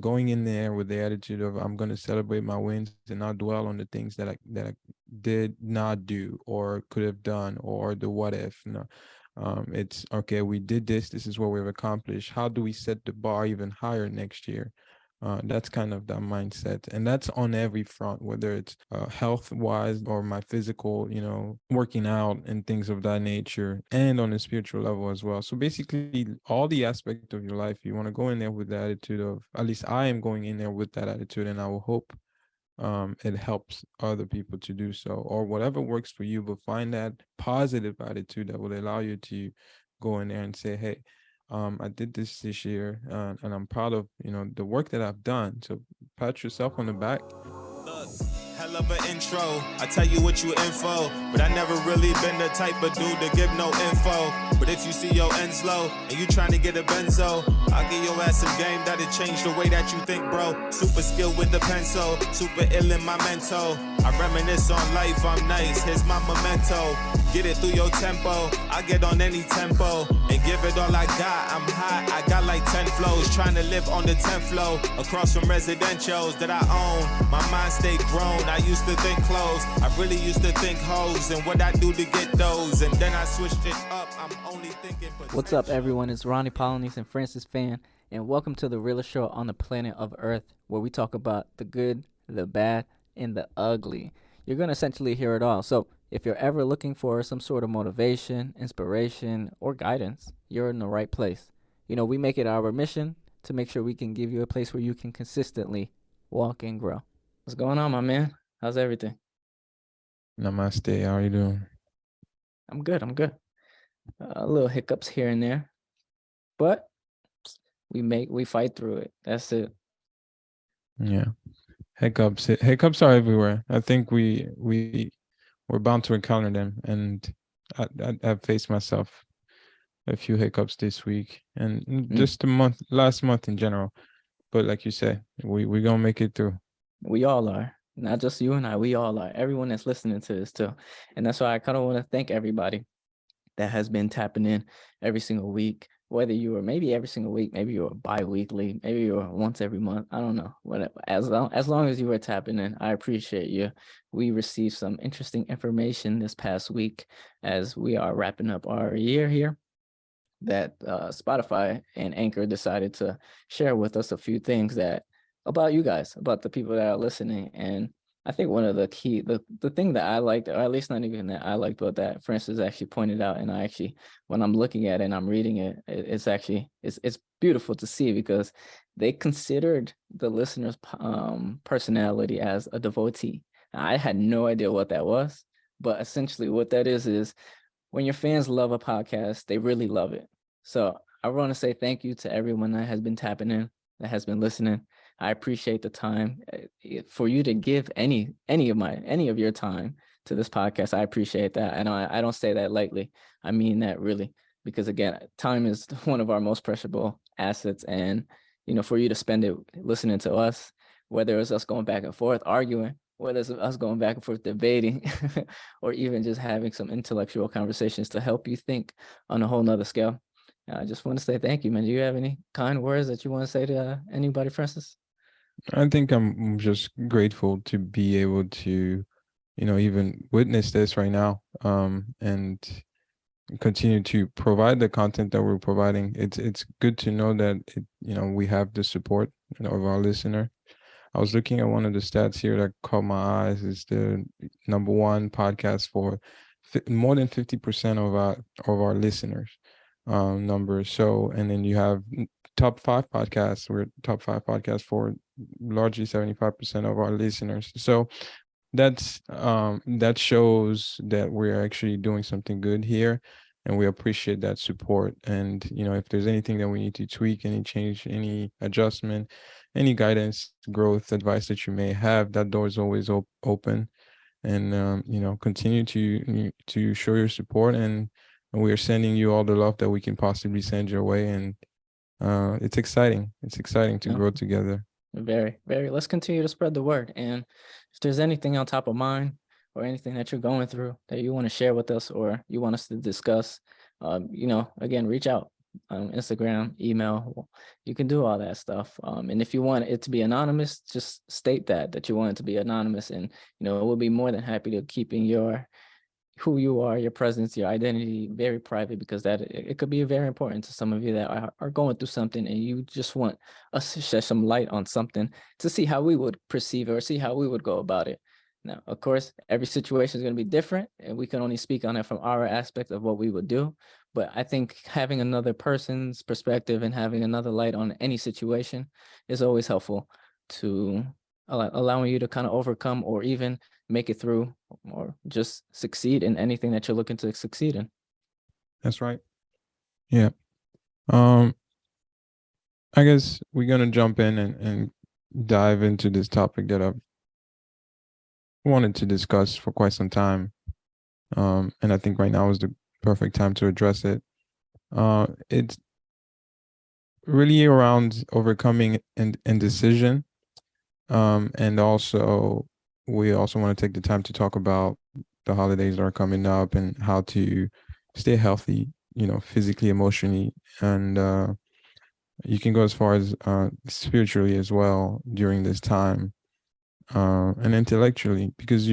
going in there with the attitude of I'm going to celebrate my wins and not dwell on the things that I did not do or could have done, or the what if. No, it's okay. We did this. This is what we've accomplished. How do we set the bar even higher next year? That's kind of that mindset, and that's on every front, whether it's health wise or my physical, working out and things of that nature, and on a spiritual level as well. So basically, all the aspect of your life, you want to go in there with the attitude of, at least I am going in there with that attitude, and I will hope it helps other people to do so, or whatever works for you. But find that positive attitude that will allow you to go in there and say, hey, I did this year, and I'm proud of the work that I've done. So pat yourself on the back. Look, hell of an intro. I tell you what you info, but I never really been the type of dude to give no info. But if you see your ends low and you trying to get a benzo, I'll give your ass some game that'll change the way that you think, bro. Super skilled with the pencil, super ill in my mental. I reminisce on life, I'm nice, here's my memento. Get it through your tempo, I get on any tempo and give it all I got. I'm hot, I got like 10 flows, trying to live on the 10th floor, across from residentials that I own. My mind stay grown, I used to think clothes, I really used to think hoes and what I do to get those, and then I switched it up. I'm only thinking. What's up, everyone? It's Ronnie Polonius and Francis Fan, and welcome to the realest show on the planet of Earth, where we talk about the good, the bad, and the ugly. You're going to essentially hear it all. So if you're ever looking for some sort of motivation, inspiration, or guidance, you're in the right place. We make it our mission to make sure we can give you a place where you can consistently walk and grow. What's going on, my man? How's everything? Namaste. How are you doing? I'm good. Little hiccups here and there, but we fight through it. That's it. Yeah. Hiccups are everywhere. I think we're bound to encounter them, and I've faced myself a few hiccups this week and just last month in general. But like you say, we're gonna make it through. We all are, not just you and I. We all are. Everyone that's listening to this too, and that's why I kind of want to thank everybody that has been tapping in every single week. Whether you were maybe every single week, maybe you were bi-weekly, maybe you were once every month. I don't know. Whatever. As long as you were tapping in, I appreciate you. We received some interesting information this past week as we are wrapping up our year here, that Spotify and Anchor decided to share with us a few things about you guys, about the people that are listening. And I think one of the key, the thing that I liked, or at least not even that I liked, but that Francis actually pointed out, and I actually, when I'm looking at it and I'm reading it, it's beautiful to see, because they considered the listener's personality as a devotee. I had no idea what that was, but essentially what that is when your fans love a podcast, they really love it. So I want to say thank you to everyone that has been tapping in, that has been listening. I appreciate the time for you to give any of your time to this podcast. I appreciate that. And I don't say that lightly. I mean that really, because again, time is one of our most precious assets. And, for you to spend it listening to us, whether it's us going back and forth arguing, whether it's us going back and forth debating, or even just having some intellectual conversations to help you think on a whole nother scale. I just want to say thank you, man. Do you have any kind words that you want to say to anybody, Francis? I think I'm just grateful to be able to, even witness this right now, and continue to provide the content that we're providing. It's good to know that we have the support of our listener. I was looking at one of the stats here that caught my eyes. Is the number one podcast for more than 50% of our listeners numbers. So, and then you have top 5 podcasts. We're top 5 podcasts for largely 75% of our listeners. So that shows that we're actually doing something good here, and we appreciate that support. And if there's anything that we need to tweak, any change, any adjustment, any guidance, growth, advice that you may have, that door is always open. And continue to show your support, and we are sending you all the love that we can possibly send your way. And it's exciting to grow together. Very, very. Let's continue to spread the word. And if there's anything on top of mind, or anything that you're going through that you want to share with us, or you want us to discuss, again, reach out. Instagram, email. You can do all that stuff. And if you want it to be anonymous, just state that you want it to be anonymous, and we'll be more than happy to keeping your who you are, your presence, your identity very private, because that it could be very important to some of you that are going through something, and you just want us to shed some light on something to see how we would perceive it or see how we would go about it. Now, of course, every situation is going to be different, and we can only speak on it from our aspect of what we would do. But I think having another person's perspective and having another light on any situation is always helpful to allowing you to kind of overcome or even make it through or just succeed in anything that you're looking to succeed in. That's right. Yeah. I guess we're gonna jump in and dive into this topic that I've wanted to discuss for quite some time. And I think right now is the perfect time to address it. It's really around overcoming indecision. And also, we also want to take the time to talk about the holidays that are coming up and how to stay healthy, physically, emotionally, and you can go as far as spiritually as well during this time, and intellectually, because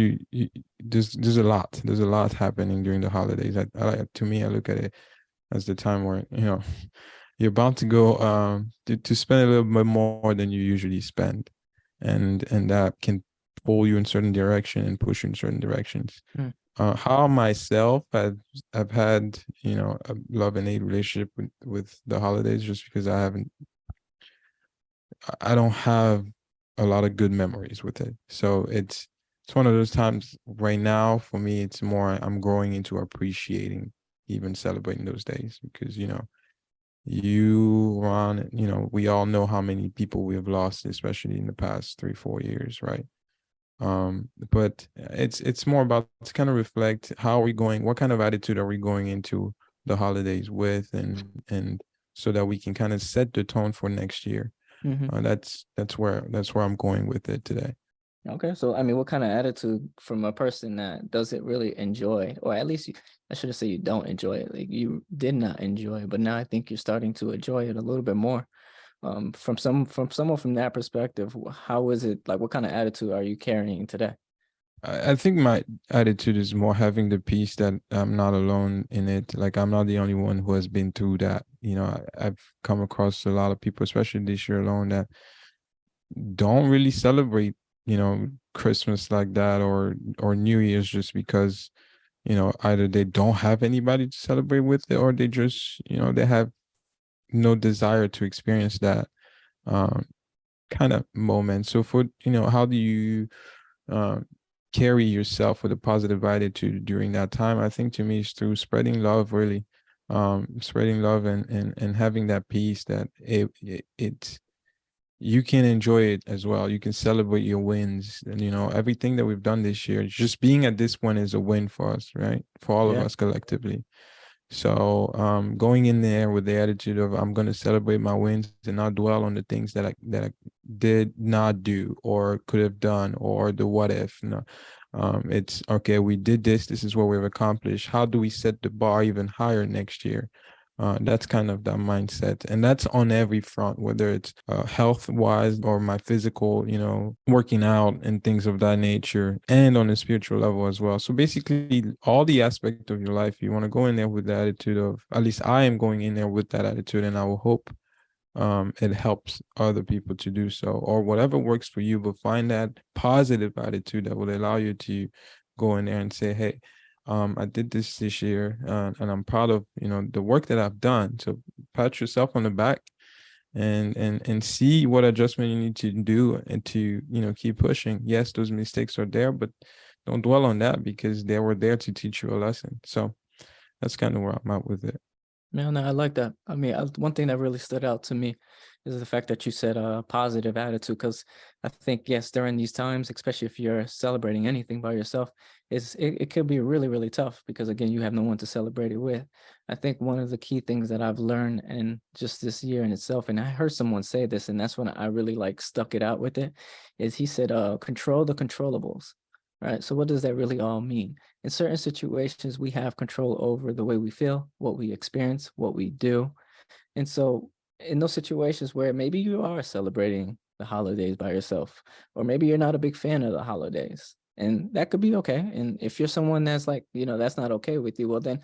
there's a lot happening during the holidays. To me, I look at it as the time where you're about to go to spend a little bit more than you usually spend, and that can pull you in certain direction and push you in certain directions. How myself I've had a love and hate relationship with the holidays, just because I don't have a lot of good memories with it. So it's one of those times right now for me. It's more I'm growing into appreciating even celebrating those days, because Ron, we all know how many people we have lost, especially in the past 3-4 years, right? But it's more about to kind of reflect how are we going, what kind of attitude are we going into the holidays with, and so that we can kind of set the tone for next year. That's where I'm going with it today. Okay, so I mean, what kind of attitude from a person that doesn't really enjoy, or at least I should have said you don't enjoy it, like you did not enjoy it, but now I think you're starting to enjoy it a little bit more. From someone from that perspective, how is it, like what kind of attitude are you carrying today? I think my attitude is more having the peace that I'm not alone in it. Like I'm not the only one who has been through that. I've come across a lot of people, especially this year alone, that don't really celebrate, Christmas like that, or New Year's, just because, either they don't have anybody to celebrate with it, or they just, they have no desire to experience that kind of moment. So for, how do you uh, carry yourself with a positive attitude during that time? I think to me it's through spreading love, really, spreading love, and having that peace that it you can enjoy it as well. You can celebrate your wins, and everything that we've done this year. Just being at this point is a win for us, right? For all of Yeah. us collectively. So going in there with the attitude of I'm going to celebrate my wins and not dwell on the things that I did not do or could have done, or the what if. No, it's okay. We did this. This is what we've accomplished. How do we set the bar even higher next year? That's kind of that mindset, and that's on every front, whether it's health wise or my physical, working out and things of that nature, and on a spiritual level as well. So basically, all the aspect of your life, you want to go in there with the attitude of, at least I am going in there with that attitude, and I will hope it helps other people to do so, or whatever works for you. But find that positive attitude that will allow you to go in there and say, hey, I did this year, and I'm proud of the work that I've done. So pat yourself on the back, and see what adjustment you need to do, and to keep pushing. Yes, those mistakes are there, but don't dwell on that, because they were there to teach you a lesson. So that's kind of where I'm at with it. No, I like that. I mean, one thing that really stood out to me is the fact that you said a positive attitude, because I think, yes, during these times, especially if you're celebrating anything by yourself, it could be really, really tough, because again, you have no one to celebrate it with. I think one of the key things that I've learned in just this year in itself, and I heard someone say this, and that's when I really like stuck it out with it, is he said, control the controllables. Right. So what does that really all mean? In certain situations, we have control over the way we feel, what we experience, what we do. And so in those situations where maybe you are celebrating the holidays by yourself, or maybe you're not a big fan of the holidays, and that could be okay. And if you're someone that's like, that's not okay with you, well, then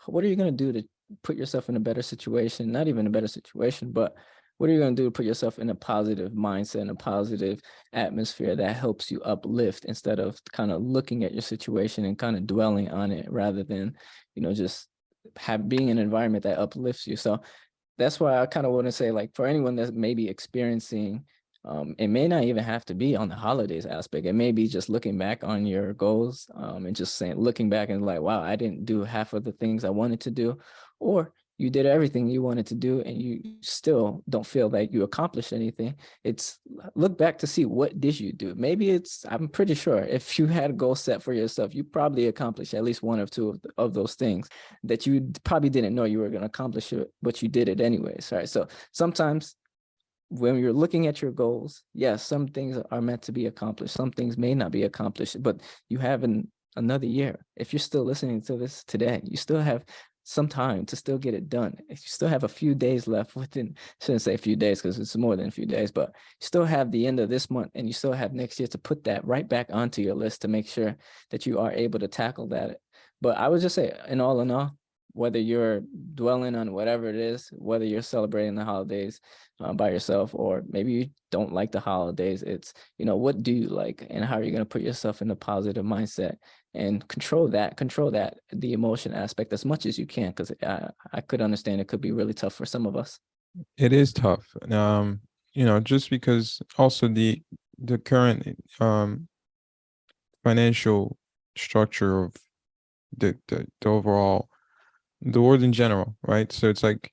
what are you going to do to put yourself in a better situation? Not even a better situation, but what are you going to do to put yourself in a positive mindset and a positive atmosphere that helps you uplift instead of kind of looking at your situation and kind of dwelling on it rather than, just being in an environment that uplifts you. So that's why I kind of want to say, like, for anyone that's maybe experiencing, it may not even have to be on the holidays aspect. It may be just looking back on your goals, and just looking back and like, wow, I didn't do half of the things I wanted to do, or you did everything you wanted to do and you still don't feel like you accomplished anything. It's look back to see, what did you do? Maybe I'm pretty sure if you had a goal set for yourself, you probably accomplished at least one or two of those things that you probably didn't know you were going to accomplish it, but you did it anyways, right? So sometimes when you're looking at your goals, yes, some things are meant to be accomplished. Some things may not be accomplished, but you have another year. If you're still listening to this today, you still have some time to still get it done. If you still have a few days left shouldn't say a few days because it's more than a few days, but you still have the end of this month and you still have next year to put that right back onto your list to make sure that you are able to tackle that. But I would just say, in all, whether you're dwelling on whatever it is, whether you're celebrating the holidays by yourself, or maybe you don't like the holidays, it's, what do you like and how are you going to put yourself in a positive mindset and control the emotion aspect as much as you can, because I could understand it could be really tough for some of us. It is tough. Just because also the current financial structure of the overall, the world in general, right? So it's like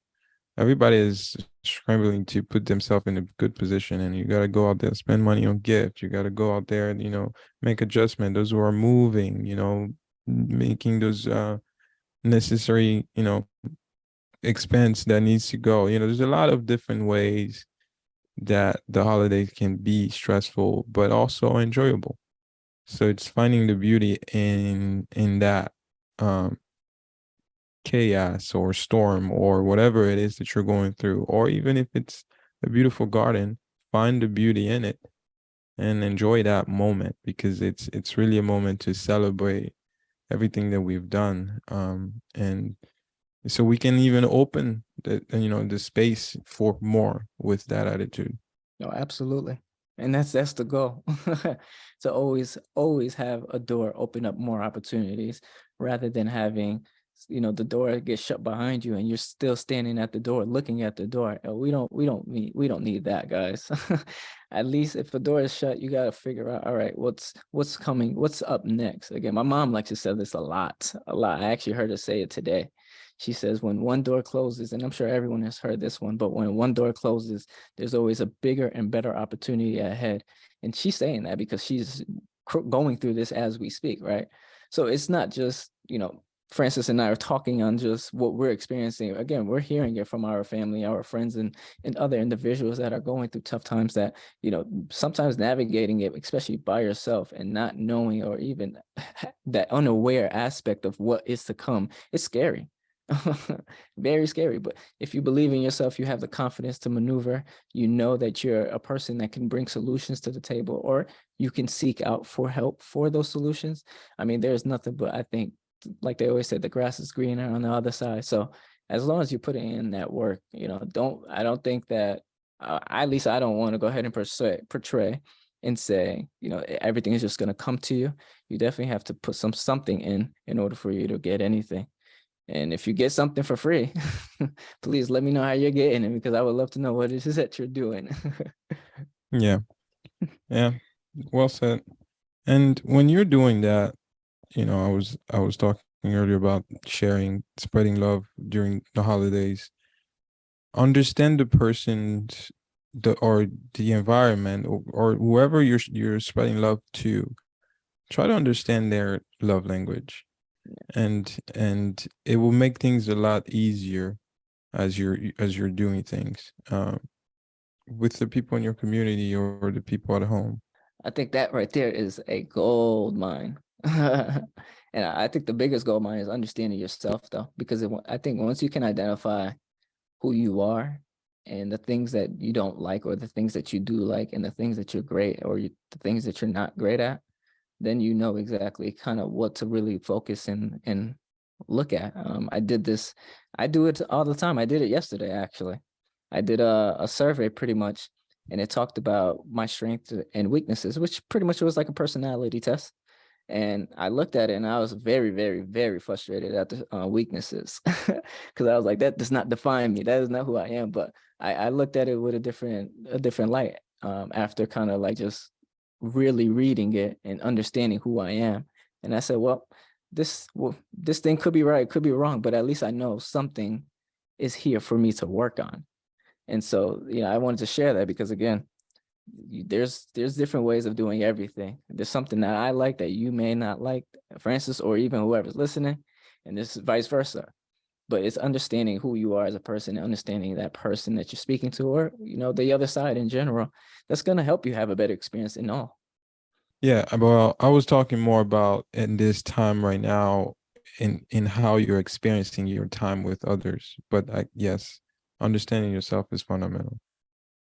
everybody is scrambling to put themselves in a good position, and you got to go out there, spend money on gift. You got to go out there and make adjustment. Those who are moving, making those necessary expense that needs to go. There's a lot of different ways that the holidays can be stressful but also enjoyable. So it's finding the beauty in that chaos or storm or whatever it is that you're going through, or even if it's a beautiful garden, find the beauty in it and enjoy that moment, because it's really a moment to celebrate everything that we've done, and so we can even open the space for more with that attitude. No, absolutely. And that's the goal. To always have a door open up more opportunities rather than having, the door get shut behind you and you're still standing at the door looking at the door. We don't need that, guys. At least if the door is shut, you got to figure out, all right, what's coming, what's up next. Again, my mom likes to say this a lot. I actually heard her say it today. She says, when one door closes, and I'm sure everyone has heard this one, but when one door closes, there's always a bigger and better opportunity ahead. And she's saying that because she's going through this as we speak, right? So it's not just, Francis and I are talking on just what we're experiencing. Again, we're hearing it from our family, our friends, and other individuals that are going through tough times that, sometimes navigating it, especially by yourself and not knowing, or even that unaware aspect of what is to come, it's scary. Very scary. But if you believe in yourself, you have the confidence to maneuver, you know that you're a person that can bring solutions to the table, or you can seek out for help for those solutions. I mean, there's nothing but, I think, like they always said, the grass is greener on the other side. So as long as you put in that work, I don't think that, at least I don't want to go ahead and portray and say, everything is just going to come to you. You definitely have to put something in order for you to get anything. And if you get something for free, please let me know how you're getting it, because I would love to know what it is that you're doing. Yeah. Well said. And when you're doing that, I was talking earlier about sharing, spreading love during the holidays. Understand the person's or the environment, or whoever you're spreading love to. Try to understand their love language, and it will make things a lot easier as you're doing things with the people in your community or the people at home. I think that right there is a gold mine. And I think the biggest gold mine is understanding yourself, though, because I think once you can identify who you are and the things that you don't like, or the things that you do like, and the things that you're great, or the things that you're not great at, then you know exactly kind of what to really focus and look at. I did this, I do it all the time. I did it yesterday, actually. I did a survey pretty much, and it talked about my strengths and weaknesses, which pretty much was like a personality test. And I looked at it and I was very, very, very frustrated at the weaknesses, because I was like, that does not define me. That is not who I am. But I looked at it with a different light, after kind of like just really reading it and understanding who I am. And I said, well, this thing could be right, could be wrong, but at least I know something is here for me to work on. And so, I wanted to share that because, again, there's different ways of doing everything. There's something that I like that you may not like, Francis, or even whoever's listening, and this is vice versa. But it's understanding who you are as a person and understanding that person that you're speaking to, or the other side in general, that's going to help you have a better experience in all. Yeah, well, I was talking more about in this time right now, in how you're experiencing your time with others. But yes, understanding yourself is fundamental.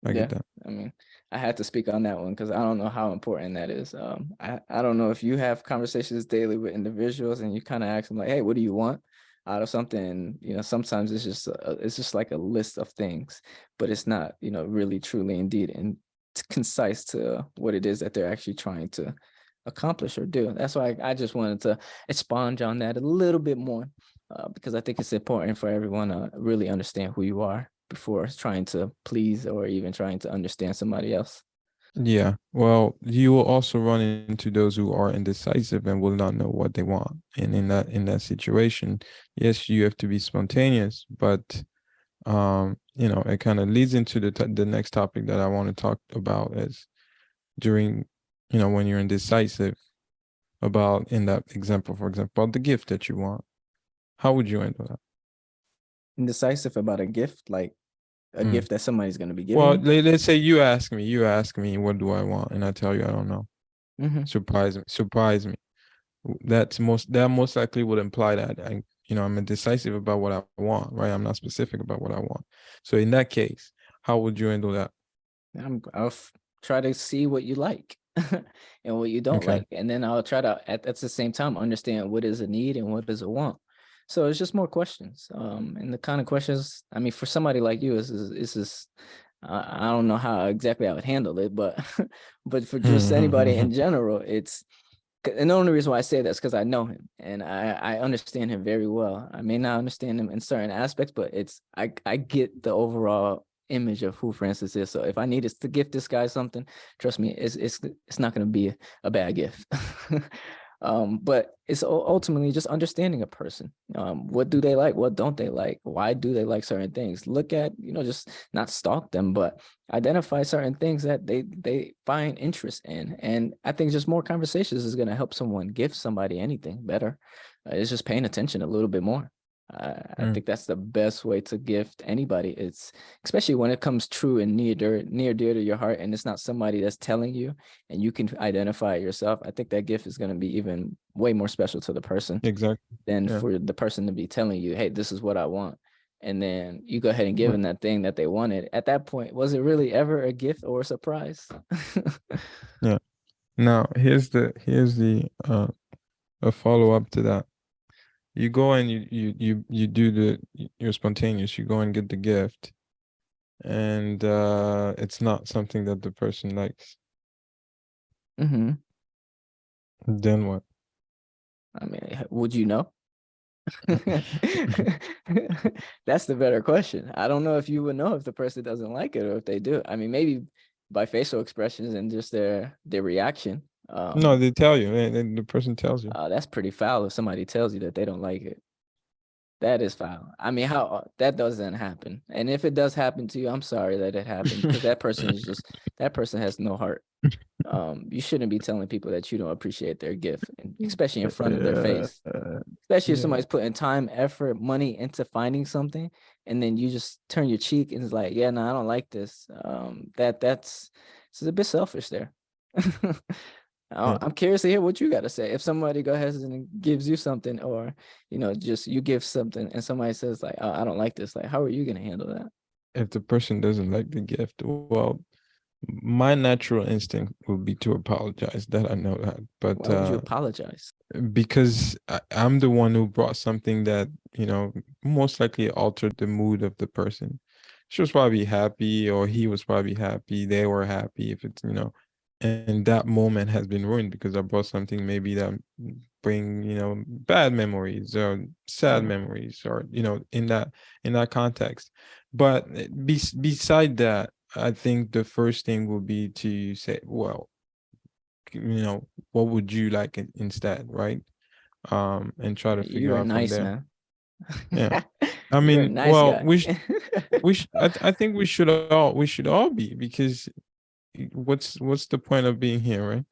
I Yeah, get that. I mean, I had to speak on that one because I don't know how important that is. I don't know if you have conversations daily with individuals and you kind of ask them like, "Hey, what do you want out of something?" And, sometimes it's just like a list of things, but it's not, really truly indeed and concise to what it is that they're actually trying to accomplish or do. That's why I just wanted to expunge on that a little bit more, because I think it's important for everyone to really understand who you are before trying to please or even trying to understand somebody else. Yeah. Well, you will also run into those who are indecisive and will not know what they want. And in that situation, yes, you have to be spontaneous, but it kind of leads into the next topic that I want to talk about is during, when you're indecisive about, in that example, for example, about the gift that you want. How would you handle that? Indecisive about a gift, like a Mm. gift that somebody's going to be giving Well, me. let's say you ask me, what do I want? And I tell you, I don't know. Mm-hmm. Surprise me. That most likely would imply that I'm indecisive about what I want, right? I'm not specific about what I want. So in that case, how would you handle that? I'll try to see what you like and what you don't Okay. like. And then I'll try to, at the same time, understand what is a need and what is a want. So it's just more questions. And the kind of questions, I mean, for somebody like you, is I don't know how exactly I would handle it, but but for just anybody in general, and the only reason why I say that is because I know him and I understand him very well. I may not understand him in certain aspects, but I get the overall image of who Francis is. So if I needed to gift this guy something, trust me, it's not going to be a bad gift. But it's ultimately just understanding a person. What do they like? What don't they like? Why do they like certain things? Look at, just not stalk them, but identify certain things that they find interest in. And I think just more conversations is going to help someone gift somebody anything better. It's just paying attention a little bit more. I think that's the best way to gift anybody. It's especially when it comes true and near dear to your heart, and it's not somebody that's telling you, and you can identify it yourself. I think that gift is going to be even way more special to the person Exactly. than Yeah. for the person to be telling you, "Hey, this is what I want," and then you go ahead and give them that thing that they wanted. At that point, was it really ever a gift or a surprise? Yeah. Now here's the a follow up to that. You go and you do you're spontaneous. You go and get the gift, and it's not something that the person likes. Mm-hmm. Then what? I mean, would you know? That's the better question. I don't know if you would know if the person doesn't like it or if they do. I mean, maybe by facial expressions and just their reaction. No, they tell you, and the person tells you. That's pretty foul if somebody tells you that they don't like it. That is foul. I mean, how that doesn't happen. And if it does happen to you, I'm sorry that it happened because that person has no heart. You shouldn't be telling people that you don't appreciate their gift, and especially in front of their face. Especially if Yeah. somebody's putting time, effort, money into finding something, and then you just turn your cheek and it's like, yeah, no, I don't like this. That's it's a bit selfish there. I'm curious to hear what you got to say. If somebody goes ahead and gives you something, or just you give something, and somebody says like, "Oh, I don't like this," like, how are you gonna handle that? If the person doesn't like the gift, well, my natural instinct would be to apologize. That I know that, but Why would you apologize? because I'm the one who brought something that most likely altered the mood of the person. She was probably happy, or he was probably happy. They were happy. If it's and that moment has been ruined because I brought something maybe that bring bad memories or sad Mhm. memories, or in that context. But beside that, I think the first thing will be to say, well, what would you like instead, right? And try to figure You're a out from nice there. man. Yeah. I You're a mean, nice well, guy. I think we should all be, because what's the point of being here, right?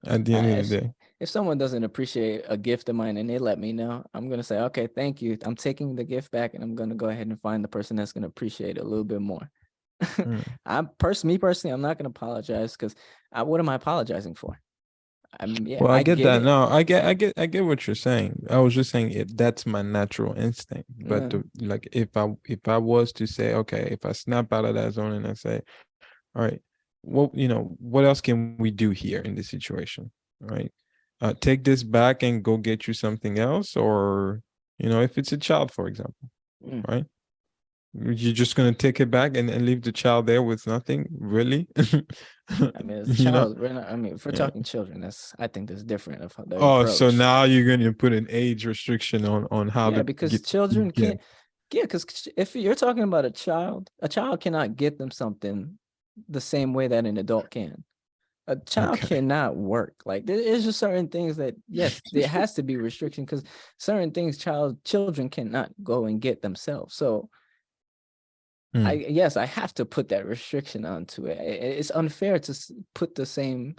At the end of I, the day. if someone doesn't appreciate a gift of mine and they let me know, I'm gonna say, okay, thank you. I'm taking the gift back, and I'm gonna go ahead and find the person that's gonna appreciate it a little bit more. Mm. Me personally, I'm not gonna apologize, because what am I apologizing for? Yeah, Well, I I get get that. it. No, I get what you're saying. I was just saying that's my natural instinct. But Uh, like, if I was to say, okay, if I snap out of that zone and I say, all right, what else can we do here in this situation? Right? Take this back and go get you something else, or if it's a child, for example, mm. right? You're just gonna take it back and leave the child there with nothing, really? I mean, as a you know? child, we're not. I mean, if we're Yeah. talking children, I think that's different of the Oh, so approach. now you're gonna put an age restriction on how Yeah, to because get children get. can't. Yeah, because if you're talking about a child cannot get them something the same way that an adult can. A child Okay. cannot work. Like, there is just certain things that, yes, there has to be restriction, because certain things children cannot go and get themselves. So Mm. I have to put that restriction onto it. It's unfair to put the same.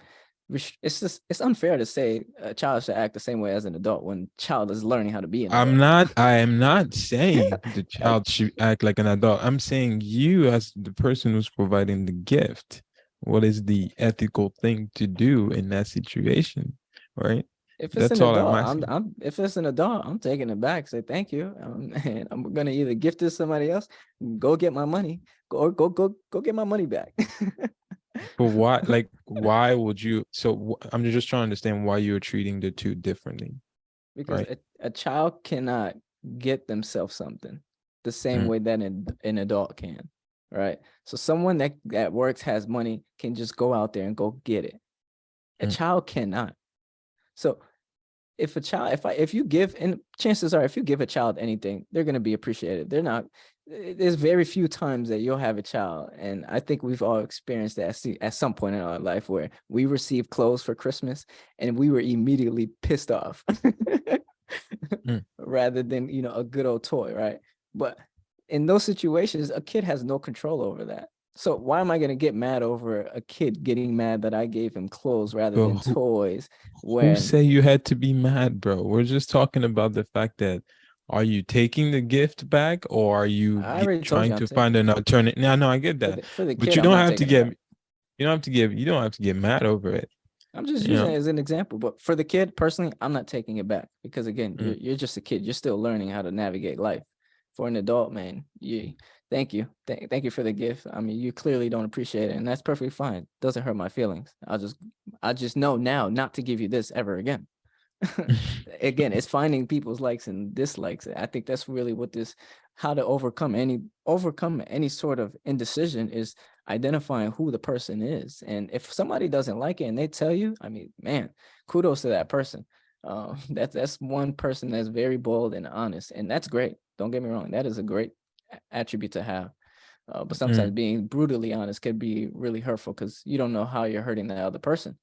It's unfair to say a child should act the same way as an adult when child is learning how to be an adult. I am not saying the Like, child should act like an adult. I'm saying you, as the person who's providing the gift, what is the ethical thing to do in that situation, right? if it's an That's all I'm adult, asking. if it's an adult, I'm taking it back. Say thank you, and I'm gonna either gift it to somebody else, go get my money, go get my money back. But why, like, why would you? So I'm just trying to understand why you're treating the two differently, Because right? a child cannot get themselves something the same Mm, way that an adult can, right? So someone that works, has money, can just go out there and go get it. A mm, child cannot. So if a child, if you give, and chances are, if you give a child anything, they're going to be appreciated. They're not. There's very few times that you'll have a child, and I think we've all experienced that at some point in our life, where we received clothes for Christmas and we were immediately pissed off mm. rather than a good old toy, right? But in those situations, a kid has no control over that. So why am I going to get mad over a kid getting mad that I gave him clothes rather But than toys? who When say you had to be mad, bro? We're just talking about the fact that, are you taking the gift back, or are you I already told trying you I'm to taking find an alternative? No, no, I get that, for the but kid, I'm not taking it back. you don't have to get mad over it. I'm just You using it know. as an example. But for the kid, personally, I'm not taking it back, because again, Mm, you're just a kid. You're still learning how to navigate life. For an adult, man, thank you. Thank you for the gift. I mean, you clearly don't appreciate it, and that's perfectly fine. Doesn't hurt my feelings. I just know now not to give you this ever again. Again, it's finding people's likes and dislikes. I think that's really what this, how to overcome any sort of indecision, is identifying who the person is. And if somebody doesn't like it and they tell you, I mean, man, kudos to that person. That's one person that's very bold and honest, and that's great. Don't get me wrong, that is a great attribute to have. But sometimes mm, being brutally honest could be really hurtful, because you don't know how you're hurting the other person.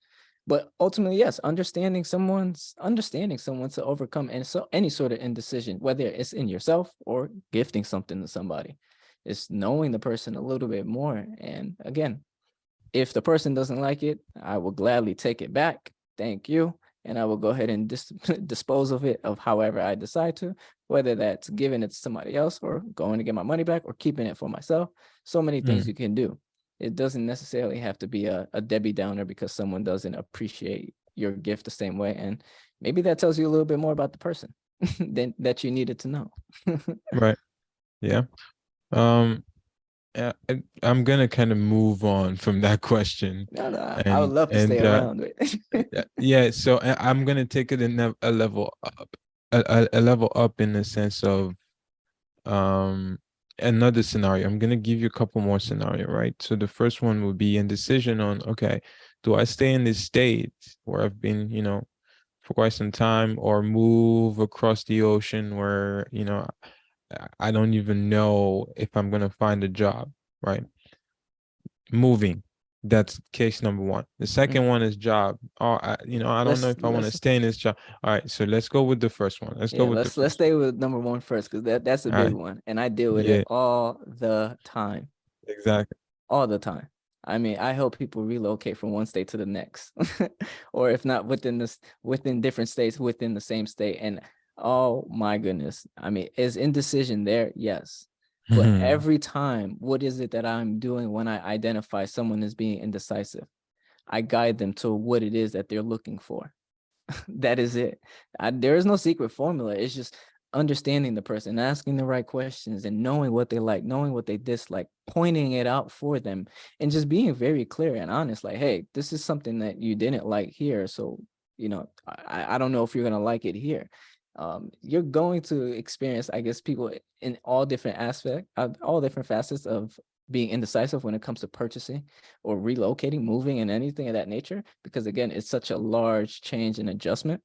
But ultimately, yes, understanding someone to overcome any sort of indecision, whether it's in yourself or gifting something to somebody, is knowing the person a little bit more. And again, if the person doesn't like it, I will gladly take it back. Thank you. And I will go ahead and dispose of it of however I decide to, whether that's giving it to somebody else, or going to get my money back, or keeping it for myself. So many things mm. you can do. It doesn't necessarily have to be a Debbie Downer because someone doesn't appreciate your gift the same way. And maybe that tells you a little bit more about the person than that you needed to know. Right. Yeah. Um, I'm gonna kind of move on from that question, No, no, I would and love to stay around. yeah. So I'm gonna take it a level up, a level up in the sense of another scenario. I'm gonna give you a couple more scenario, right? So the first one would be indecision on, okay, do I stay in this state where I've been, for quite some time, or move across the ocean where, I don't even know if I'm gonna find a job, right? Moving. That's case number one. The second one is job. Oh, I don't know let's if I want to let's stay in this job. All right, so let's go with the first one. Let's go Yeah, with the let's first stay with number one first, because that's a one. All big right. one, and I deal with it Yeah, all the time, exactly. all the time. I mean, I help people relocate from one state to the next, or if not within different states within the same state. And oh my goodness, I mean, is indecision there? Yes, but every time, what is it that I'm doing when I identify someone as being indecisive? I guide them to what it is that they're looking for. That is it. There is no secret formula. It's just understanding the person, asking the right questions, and knowing what they like, knowing what they dislike, pointing it out for them, and just being very clear and honest. Like, hey, this is something that you didn't like here, so I don't know if you're gonna like it here. You're going to experience, I guess, people in all different aspects, all different facets of being indecisive when it comes to purchasing or relocating, moving, and anything of that nature, because again, it's such a large change and adjustment.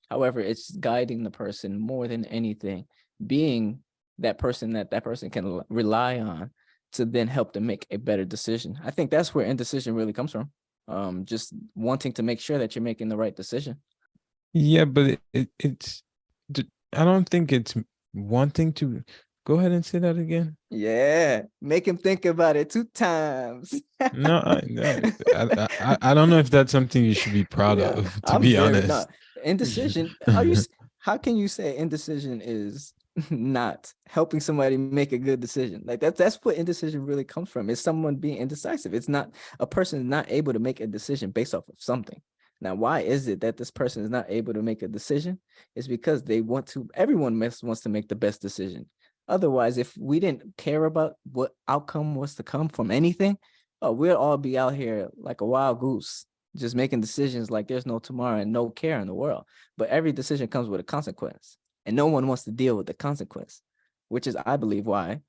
However, it's guiding the person more than anything, being that person that person can rely on to then help them make a better decision. I think that's where indecision really comes from. Just wanting to make sure that you're making the right decision. Yeah, but I don't think it's wanting to. Go ahead and say that again. Yeah, make him think about it 2 times. No, I don't know if that's something you should be proud Yeah, of, to I'm be very honest. not indecision. How can you say indecision is not helping somebody make a good decision? Like that's what indecision really comes from. It's someone being indecisive. It's not a person not able to make a decision based off of something. Now, why is it that this person is not able to make a decision? It's because everyone wants to make the best decision. Otherwise, if we didn't care about what outcome was to come from anything, we'd all be out here like a wild goose, just making decisions like there's no tomorrow and no care in the world. But every decision comes with a consequence, and no one wants to deal with the consequence, which is, I believe, why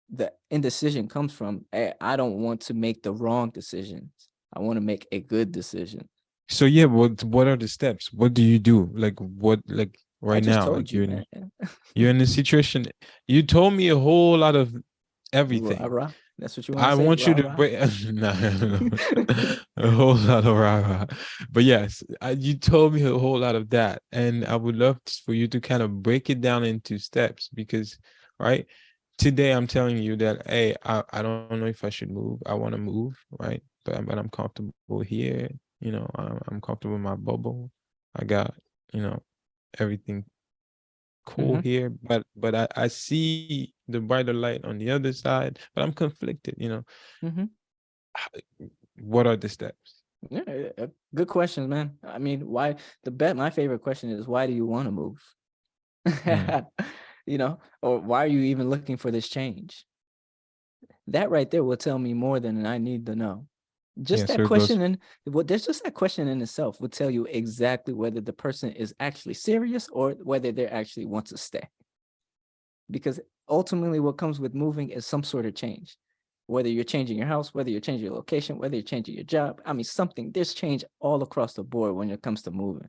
the indecision comes from. Hey, I don't want to make the wrong decisions. I want to make a good decision. So yeah, what are the steps? What do you do? Like I right just now? told Like you, man. you're in a situation. You told me a whole lot of everything. Rah-rah. That's what you want to I say? want you to Rah-rah. break. No, no, a whole lot of rah-rah. But yes, you told me a whole lot of that, and I would love for you to kind of break it down into steps, because, right, today I'm telling you that, hey, I don't know if I should move. I want to move, right? But I'm comfortable here. I'm comfortable in my bubble. I got, everything cool Mhm, here, but I see the brighter light on the other side, but I'm conflicted. mhm. What are the steps? Yeah, good questions, man. I mean, my favorite question is, why do you want to move? Mm. Or why are you even looking for this change? That right there will tell me more than I need to know. Yeah, Just so that it goes. question, and there's just that question in itself will tell you exactly whether the person is actually serious or whether they actually want to stay. Because ultimately, what comes with moving is some sort of change. Whether you're changing your house, whether you're changing your location, whether you're changing your job, I mean, there's change all across the board when it comes to moving.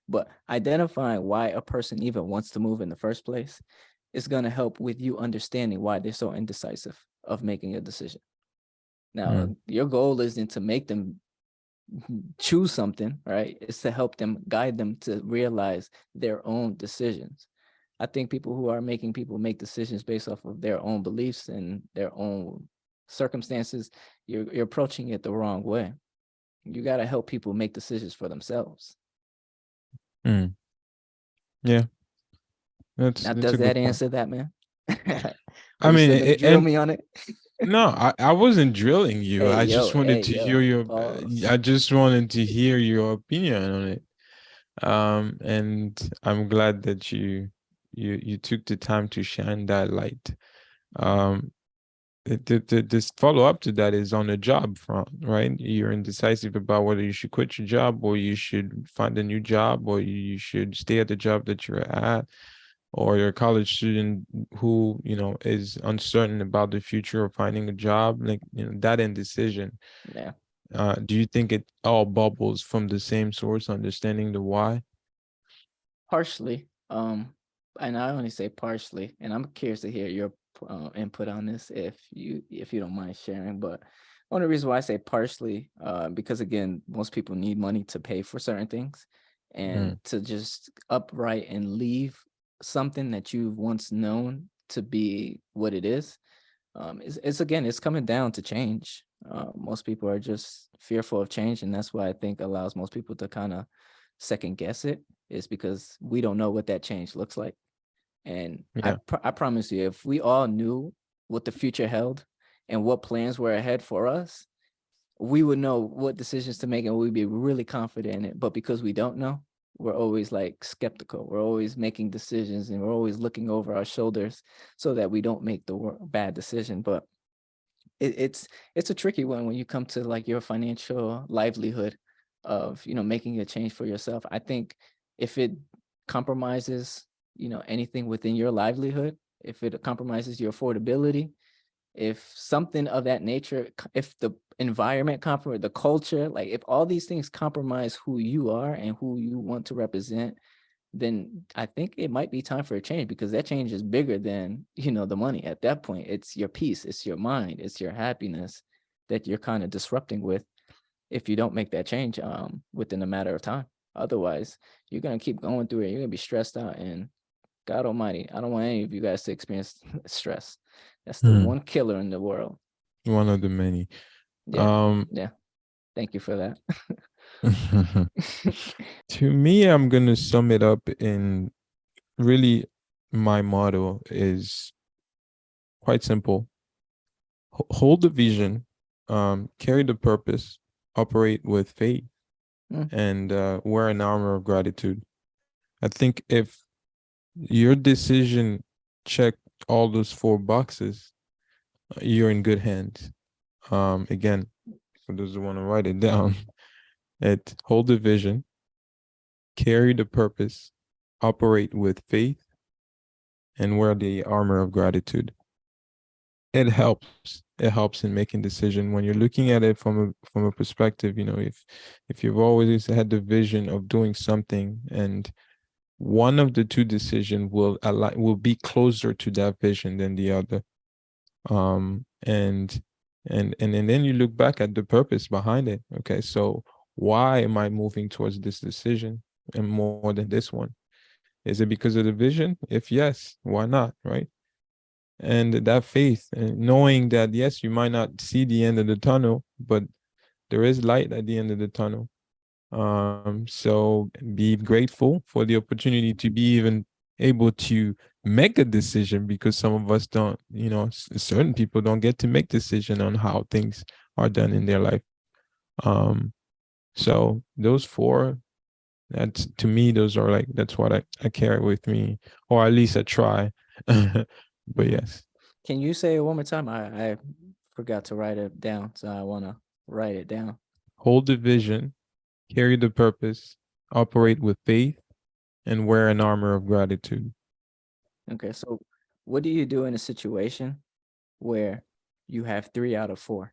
But identifying why a person even wants to move in the first place is going to help with you understanding why they're so indecisive of making a decision. Now, Mm. your goal isn't to make them choose something, right? It's to help them, guide them to realize their own decisions. I think people who are making people make decisions based off of their own beliefs and their own circumstances, you're approaching it the wrong way. You got to help people make decisions for themselves. Mm. Yeah, that's Now, that's a does good that point. answer that, man? Are I you mean, still gonna drill and me on it? No, I wasn't drilling you. I just wanted Hey to hear yo, your pause. I just wanted to hear your opinion on it. And I'm glad that you took the time to shine that light. Um, this follow up to that is on the job front, right? You're indecisive about whether you should quit your job or you should find a new job or you should stay at the job that you're at, or you're a college student who, is uncertain about the future of finding a job, like, that indecision. Yeah. Do you think it all bubbles from the same source, understanding the why? Partially. And I only say partially, and I'm curious to hear your input on this if you don't mind sharing. But one of the reasons why I say partially, because again, most people need money to pay for certain things, and Mm, to just upright and leave something that you've once known to be what it is. It's again, it's coming down to change. Most people are just fearful of change, and that's why I think allows most people to kind of second guess it, is because we don't know what that change looks like. And yeah. I promise you, if we all knew what the future held and what plans were ahead for us, we would know what decisions to make and we'd be really confident in it. But because we don't know, we're always like skeptical. We're always making decisions and we're always looking over our shoulders so that we don't make the bad decision. But it's a tricky one when you come to like your financial livelihood of making a change for yourself. I think if it compromises anything within your livelihood, if it compromises your affordability, if something of that nature, if the environment compromise, the culture, like if all these things compromise who you are and who you want to represent, then I think it might be time for a change, because that change is bigger than, the money. At that point, it's your peace, it's your mind, it's your happiness that you're kind of disrupting with if you don't make that change within a matter of time. Otherwise, you're going to keep going through it. You're going to be stressed out. And God Almighty, I don't want any of you guys to experience stress. That's the Hmm. one killer in the world. One of the many. Yeah. Um, Yeah. Thank you for that. to me, I'm gonna sum it up in really my motto is quite simple. Hold the vision, carry the purpose, operate with faith, Mm, and wear an armor of gratitude. I think if your decision checked all those four boxes, you're in good hands. Again, for those who want to write it down, hold the vision, carry the purpose, operate with faith, and wear the armor of gratitude. It helps. It helps in making decision when you're looking at it from a perspective. If you've always had the vision of doing something, and one of the two decision will be closer to that vision than the other. And then you look back at the purpose behind it. Okay, so why am I moving towards this decision and more than this one? Is it because of the vision? If yes, why not, right? And that faith, and knowing that yes, you might not see the end of the tunnel, but there is light at the end of the tunnel. So be grateful for the opportunity to be even able to make a decision, because some of us don't, certain people don't get to make decision on how things are done in their life. So those four, that's to me, those are like, that's what I carry with me, or at least I try. But yes, Can you say it one more time? I forgot to write it down, so I want to write it down. hold the vision, carry the purpose, operate with faith, and wear an armor of gratitude. Okay, so what do you do in a situation where you have 3 out of 4?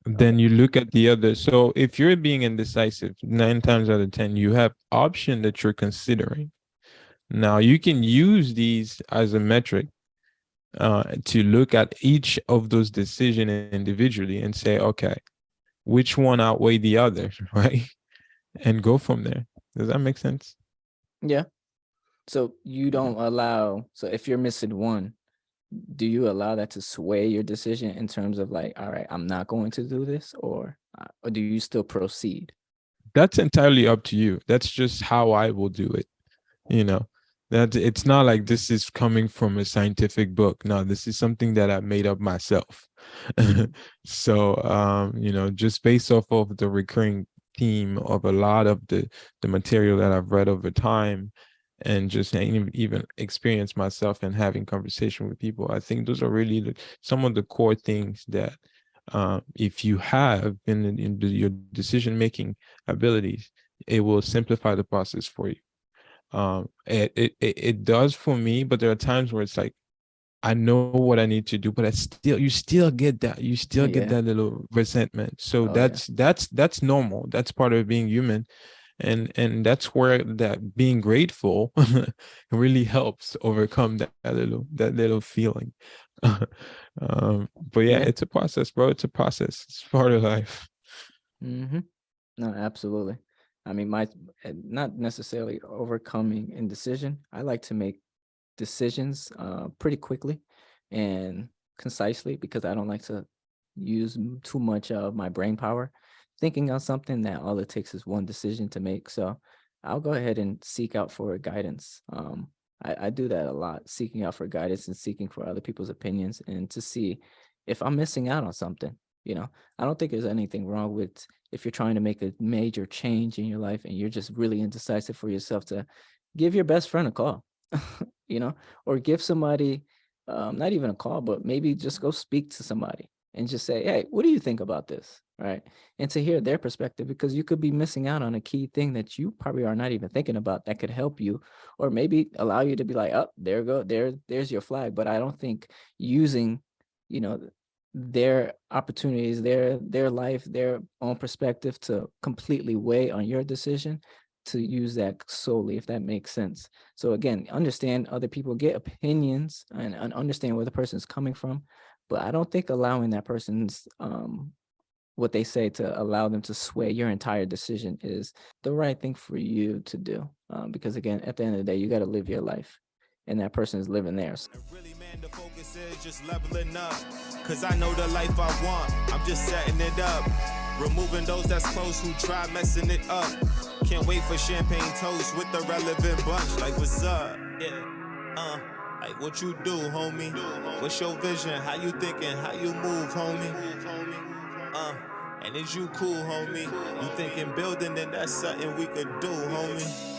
Then Okay. you look at the other. So if you're being indecisive, 9 times out of 10, you have option that you're considering. Now you can use these as a metric to look at each of those decisions individually and say, okay, which one outweigh the other, right? And go from there. Does that make sense? Yeah. So you Yeah. don't allow, so if you're missing one, do you allow that to sway your decision in terms of like, all right, I'm not going to do this, or do you still proceed? That's entirely up to you. That's just how I will do it. You know, that it's not like this is coming from a scientific book. No, this is something that I made up myself. So you know, just based off of the recurring theme of a lot of the material that I've read over time, and just even experience myself and having conversation with people, I think those are really some of the core things that if you have in your decision making abilities, it will simplify the process for you. It does for me, but there are times where it's like I know what I need to do, but you still get Yeah. that little resentment. So Oh yeah. that's normal. That's part of being human. And that's where that being grateful really helps overcome that little feeling. But yeah, Yeah. it's a process, bro. It's a process. It's part of life. Mm-hmm. No, absolutely. I mean, not necessarily overcoming indecision. I like to make decisions pretty quickly and concisely because I don't like to use too much of my brain power thinking on something that all it takes is one decision to make. So I'll go ahead and seek out for guidance. I do that a lot, seeking out for guidance and seeking for other people's opinions and to see if I'm missing out on something. You know, I don't think there's anything wrong with if you're trying to make a major change in your life and you're just really indecisive for yourself to give your best friend a call. You know, or give somebody, not even a call, but maybe just go speak to somebody and just say, hey, what do you think about this? Right. And to hear their perspective, because you could be missing out on a key thing that you probably are not even thinking about that could help you, or maybe allow you to be like, oh, there's your flag. But I don't think using, you know, their opportunities, their life, their own perspective to completely weigh on your decision to use that solely, if that makes sense. So again, understand other people, get opinions and understand where the person is coming from. But I don't think allowing that person's what they say to allow them to sway your entire decision is the right thing for you to do. Because again, at the end of the day, you got to live your life, and that person is living theirs. And really, man, the focus is just leveling up. Cause I know the life I want, I'm just setting it up. Removing those that's close who try messing it up. Can't wait for champagne toast with the relevant bunch. Like, what's up? Yeah. Like, what you do, homie? What's your vision? How you thinking? How you move, homie? And is you cool, homie? You thinking building, then that's something we could do, homie.